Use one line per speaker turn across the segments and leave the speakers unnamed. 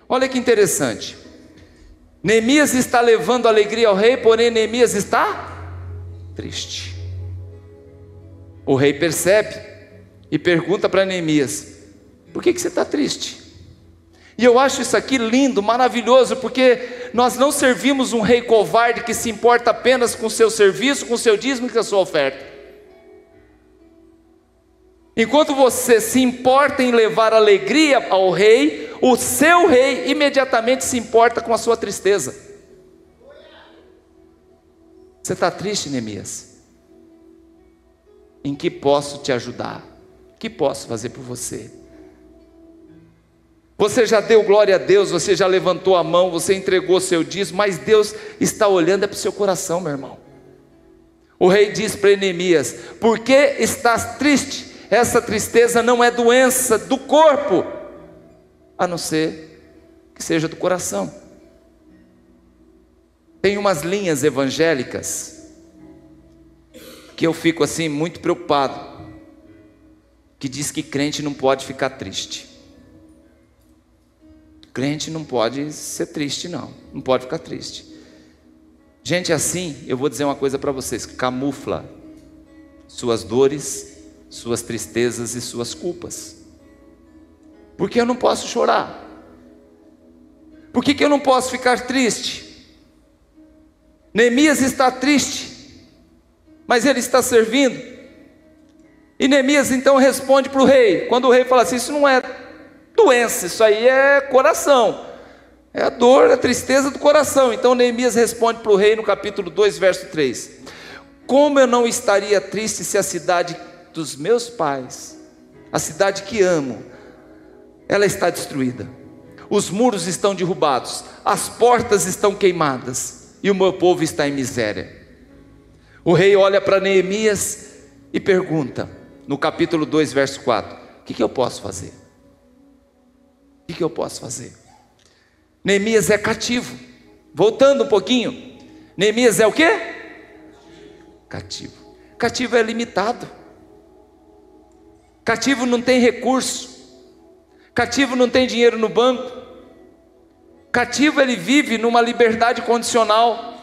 Olha que interessante. Neemias está levando alegria ao rei, porém Neemias está triste. O rei percebe e pergunta para Neemias: por que você está triste? E eu acho isso aqui lindo, maravilhoso, porque nós não servimos um rei covarde que se importa apenas com o seu serviço, com o seu dízimo e com a sua oferta. Enquanto você se importa em levar alegria ao rei, o seu rei imediatamente se importa com a sua tristeza. Você está triste, Neemias? Em que posso te ajudar? O que posso fazer por você? Você já deu glória a Deus, você já levantou a mão, você entregou seu dízimo, mas Deus está olhando para o seu coração, meu irmão. O rei diz para Neemias: por que estás triste? Essa tristeza não é doença do corpo, a não ser que seja do coração. Tem umas linhas evangélicas que eu fico assim muito preocupado, que diz que crente não pode ficar triste. Crente não pode ser triste, não pode ficar triste. Gente assim, eu vou dizer uma coisa para vocês, que camufla suas dores, suas tristezas e suas culpas. Porque eu não posso chorar? Por que eu não posso ficar triste? Neemias está triste, mas ele está servindo. E Neemias então responde para o rei, quando o rei fala assim: isso não é doença, isso aí é coração, é a dor, a tristeza do coração. Então Neemias responde para o rei no capítulo 2, verso 3: como eu não estaria triste se a cidade dos meus pais, a cidade que amo, ela está destruída, os muros estão derrubados, as portas estão queimadas, e o meu povo está em miséria. O rei olha para Neemias e pergunta, no capítulo 2, verso 4: o que eu posso fazer? O que eu posso fazer? Neemias é cativo. Voltando um pouquinho, Neemias é o quê? Cativo. Cativo é limitado. Cativo não tem recurso. Cativo não tem dinheiro no banco. Cativo ele vive numa liberdade condicional,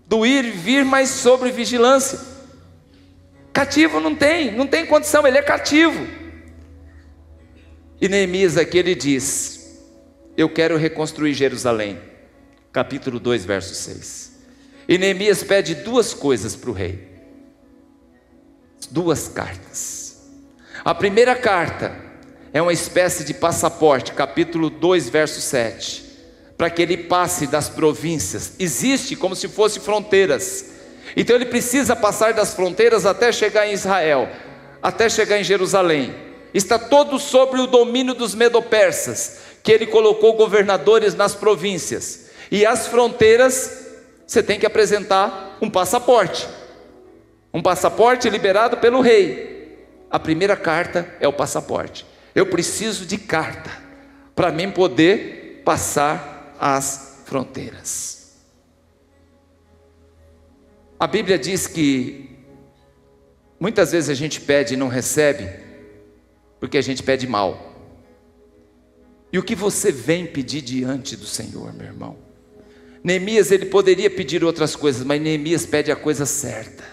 do ir e vir, mas sobre vigilância. Cativo não tem condição, ele é cativo. E Neemias aqui ele diz: eu quero reconstruir Jerusalém. Capítulo 2, verso 6. E Neemias pede duas coisas para o rei, duas cartas. A primeira carta é uma espécie de passaporte, capítulo 2, verso 7, para que ele passe das províncias. Existe como se fossem fronteiras, então ele precisa passar das fronteiras até chegar em Israel, até chegar em Jerusalém. Está todo sobre o domínio dos medo-persas, que ele colocou governadores nas províncias. E as fronteiras, você tem que apresentar um passaporte liberado pelo rei. A primeira carta é o passaporte. Eu preciso de carta para mim poder passar as fronteiras. A Bíblia diz que muitas vezes a gente pede e não recebe, porque a gente pede mal. E o que você vem pedir diante do Senhor, meu irmão? Neemias ele poderia pedir outras coisas, mas Neemias pede a coisa certa.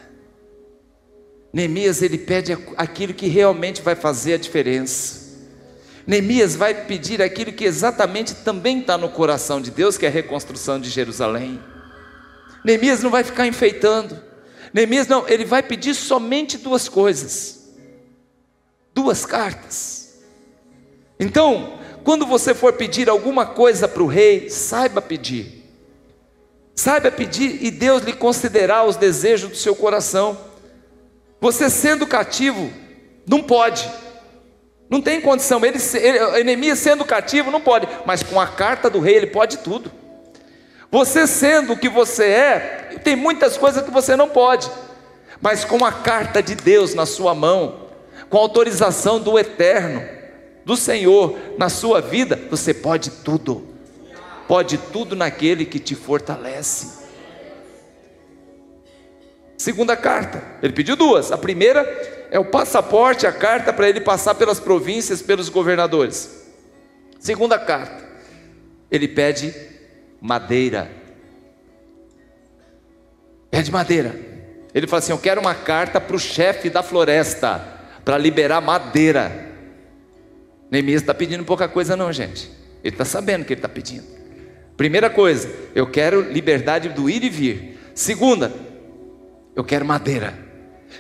Neemias ele pede aquilo que realmente vai fazer a diferença. Neemias vai pedir aquilo que exatamente também está no coração de Deus, que é a reconstrução de Jerusalém. Neemias não vai ficar enfeitando. Neemias não, ele vai pedir somente duas coisas, duas cartas. Então, quando você for pedir alguma coisa para o rei, saiba pedir e Deus lhe concederá os desejos do seu coração. Você sendo cativo, não pode, não tem condição. Neemias sendo cativo não pode, mas com a carta do rei ele pode tudo. Você sendo o que você é, tem muitas coisas que você não pode, mas com a carta de Deus na sua mão, com a autorização do Eterno, do Senhor na sua vida, você pode tudo naquele que te fortalece. Segunda carta, ele pediu duas. A primeira é o passaporte, a carta para ele passar pelas províncias, pelos governadores. Segunda carta, ele pede madeira. Pede madeira. Ele fala assim: eu quero uma carta para o chefe da floresta, para liberar madeira. Neemias está pedindo pouca coisa não, gente. Ele está sabendo o que ele está pedindo. Primeira coisa, eu quero liberdade do ir e vir. Segunda, eu quero madeira.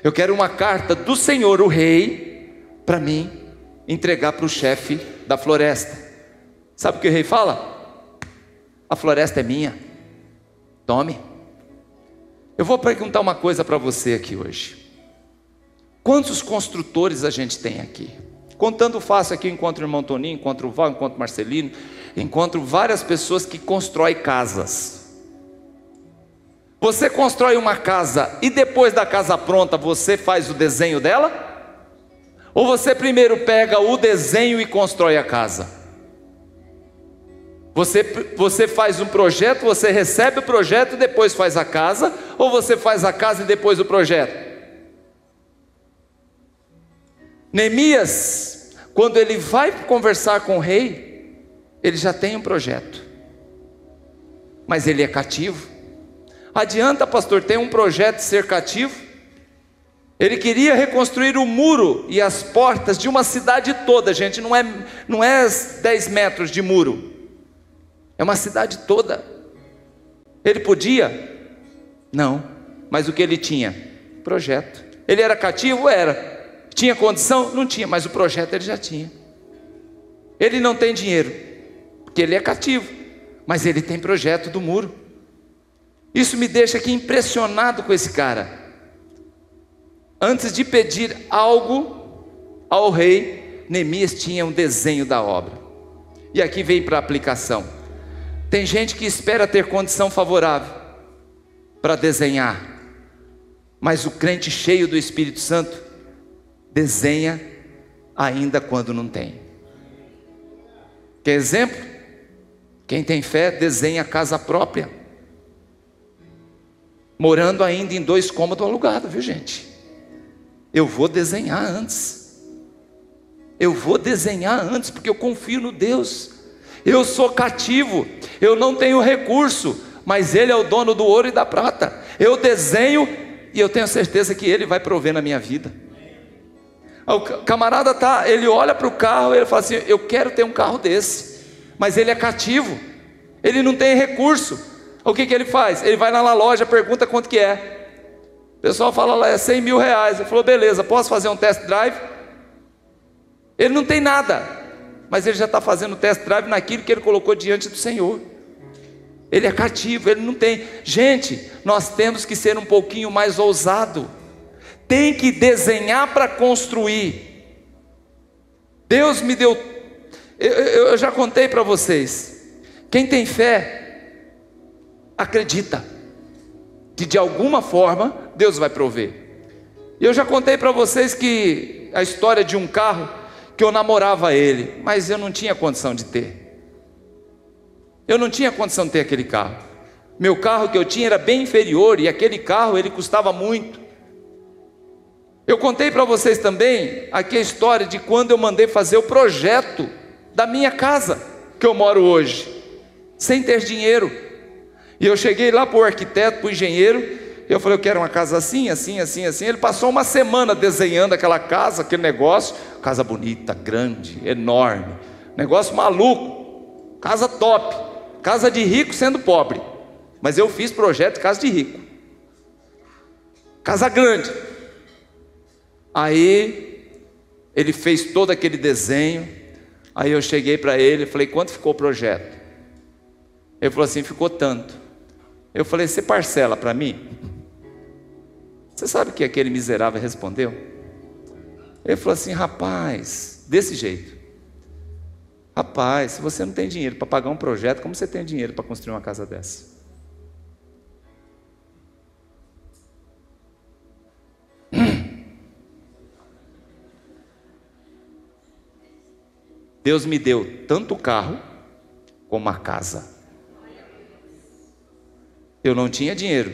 Eu quero uma carta do Senhor, o rei, para mim entregar para o chefe da floresta. Sabe o que o rei fala? A floresta é minha, tome. Eu vou perguntar uma coisa para você aqui hoje. Quantos construtores a gente tem aqui? Contando fácil aqui, eu encontro o irmão Toninho, encontro o Val, encontro o Marcelino, encontro várias pessoas que constroem casas. Você constrói uma casa e depois da casa pronta você faz o desenho dela? Ou você primeiro pega o desenho e constrói a casa? Você faz um projeto, você recebe o projeto e depois faz a casa? Ou você faz a casa e depois o projeto? Neemias, quando ele vai conversar com o rei, ele já tem um projeto, mas ele é cativo. Adianta, pastor, ter um projeto de ser cativo? Ele queria reconstruir o muro e as portas de uma cidade toda, gente, não é 10 metros de muro, é uma cidade toda. Ele podia? Não, mas o que ele tinha? Projeto. Ele era cativo? Era. Tinha condição? Não tinha, mas o projeto ele já tinha. Ele não tem dinheiro, porque ele é cativo, mas ele tem projeto do muro. Isso me deixa aqui impressionado com esse cara. Antes de pedir algo ao rei, Neemias tinha um desenho da obra. E aqui vem para a aplicação. Tem gente que espera ter condição favorável para desenhar, mas o crente cheio do Espírito Santo desenha ainda quando não tem. Quer exemplo? Quem tem fé desenha casa própria, morando ainda em 2 cômodos alugados, viu gente? Eu vou desenhar antes. Eu vou desenhar antes, porque eu confio no Deus. Eu sou cativo, eu não tenho recurso, mas Ele é o dono do ouro e da prata. Eu desenho e eu tenho certeza que Ele vai prover na minha vida. O camarada ele olha para o carro e ele fala assim: eu quero ter um carro desse, mas ele é cativo, ele não tem recurso. O que ele faz? Ele vai lá na loja, pergunta quanto que é. O pessoal fala lá, é 100 mil reais. Ele falou, beleza, posso fazer um test drive? Ele não tem nada, mas ele já está fazendo test drive naquilo que ele colocou diante do Senhor. Ele é cativo, ele não tem. Gente, nós temos que ser um pouquinho mais ousado. Tem que desenhar para construir. Deus me deu. Eu já contei para vocês. Quem tem fé acredita que de alguma forma Deus vai prover. E eu já contei para vocês que a história de um carro que eu namorava ele, mas eu não tinha condição de ter. Eu não tinha condição de ter aquele carro. Meu carro que eu tinha era bem inferior e aquele carro ele custava muito. Eu contei para vocês também aqui a história de quando eu mandei fazer o projeto da minha casa que eu moro hoje, sem ter dinheiro. E eu cheguei lá para o arquiteto, para o engenheiro, eu falei, eu quero uma casa assim, assim, assim, assim. Ele passou uma semana desenhando aquela casa, aquele negócio, casa bonita, grande, enorme, negócio maluco, casa top, casa de rico sendo pobre, mas eu fiz projeto de casa de rico, casa grande. Aí ele fez todo aquele desenho. Aí eu cheguei para ele e falei, quanto ficou o projeto? Ele falou assim, ficou tanto. Eu falei, você parcela para mim? Você sabe o que aquele miserável respondeu? Ele falou assim, rapaz, desse jeito, rapaz, se você não tem dinheiro para pagar um projeto, como você tem dinheiro para construir uma casa dessa? Deus me deu tanto o carro como a casa. Eu não tinha dinheiro,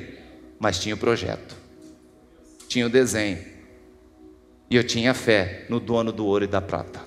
mas tinha o projeto, tinha o desenho, e eu tinha fé no dono do ouro e da prata.